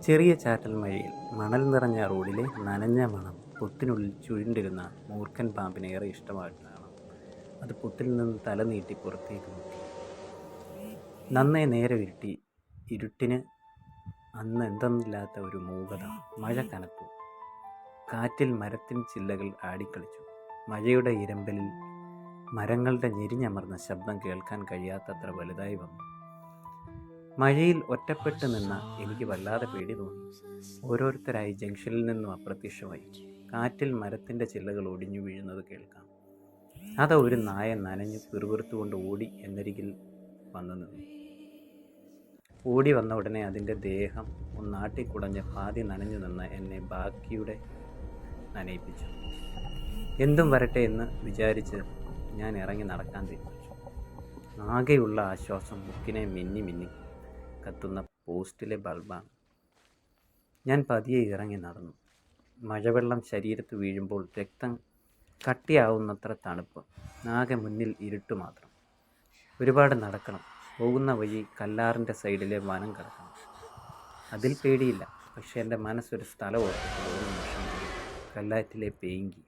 ചെറിയ ചാറ്റൽ മഴയിൽ മണൽ നിറഞ്ഞ റോഡിലെ നനഞ്ഞ മണം പൊത്തിനുള്ളിൽ ചുരുണ്ടിരുന്ന മൂർഖൻ പാമ്പിന് ഏറെ ഇഷ്ടമായിട്ടാണ് അത് പൊത്തിൽ നിന്ന് തല നീട്ടി പുറത്തേക്ക് നോക്കി. നന്നേ നേരെ ഇരുട്ടിന് അന്ന് എന്തെന്നില്ലാത്ത ഒരു മൂകത. മഴ കനത്തു. കാറ്റിൽ മരത്തിൻ ചില്ലകൾ ആടിക്കളിച്ചു. മഴയുടെ ഇരമ്പലിൽ മരങ്ങളുടെ ഞെരിഞ്ഞമർന്ന ശബ്ദം കേൾക്കാൻ കഴിയാത്തത്ര വലുതായി വന്നു. മഴയിൽ ഒറ്റപ്പെട്ട് നിന്ന എനിക്ക് വല്ലാതെ പേടി തോന്നി. ഓരോരുത്തരായി ജംഗ്ഷനിൽ നിന്നും അപ്രത്യക്ഷമായി. കാറ്റിൽ മരത്തിൻ്റെ ചില്ലകൾ ഒടിഞ്ഞു വീഴുന്നത് കേൾക്കാം. അത് ഒരു നായ നനഞ്ഞു പിറുപിറുത്തുകൊണ്ട് ഓടി എന്നരികിൽ വന്നു നിന്നു. ഓടി വന്ന ഉടനെ അതിൻ്റെ ദേഹം ഒന്നാട്ടിക്കുടഞ്ഞ് പാതി നനഞ്ഞു നിന്ന് എന്നെ ബാക്കിയുടെ നനയിപ്പിച്ചു. എന്തും വരട്ടെ എന്ന് വിചാരിച്ച് ഞാൻ ഇറങ്ങി നടക്കാൻ തീരുമാനിച്ചു. ആകെയുള്ള ആശ്വാസം മുക്കിനെ മിന്നി കത്തുന്ന പോസ്റ്റിലെ ബൾബാണ്. ഞാൻ പതിയെ ഇറങ്ങി നടന്നു. മഴവെള്ളം ശരീരത്ത് വീഴുമ്പോൾ രക്തം കട്ടിയാവുന്നത്ര തണുപ്പ്. ആകെ മുന്നിൽ ഇരുട്ട് മാത്രം. ഒരുപാട് നടക്കണം. പോകുന്ന വഴി കല്ലാറിൻ്റെ സൈഡിലെ വനം കിടക്കണം. അതിൽ പേടിയില്ല. പക്ഷെ എൻ്റെ മനസ്സൊരു സ്ഥലം ഓർത്തിട്ട് ഒരു നിമിഷം കല്ലാറ്റിലെ പേങ്കി.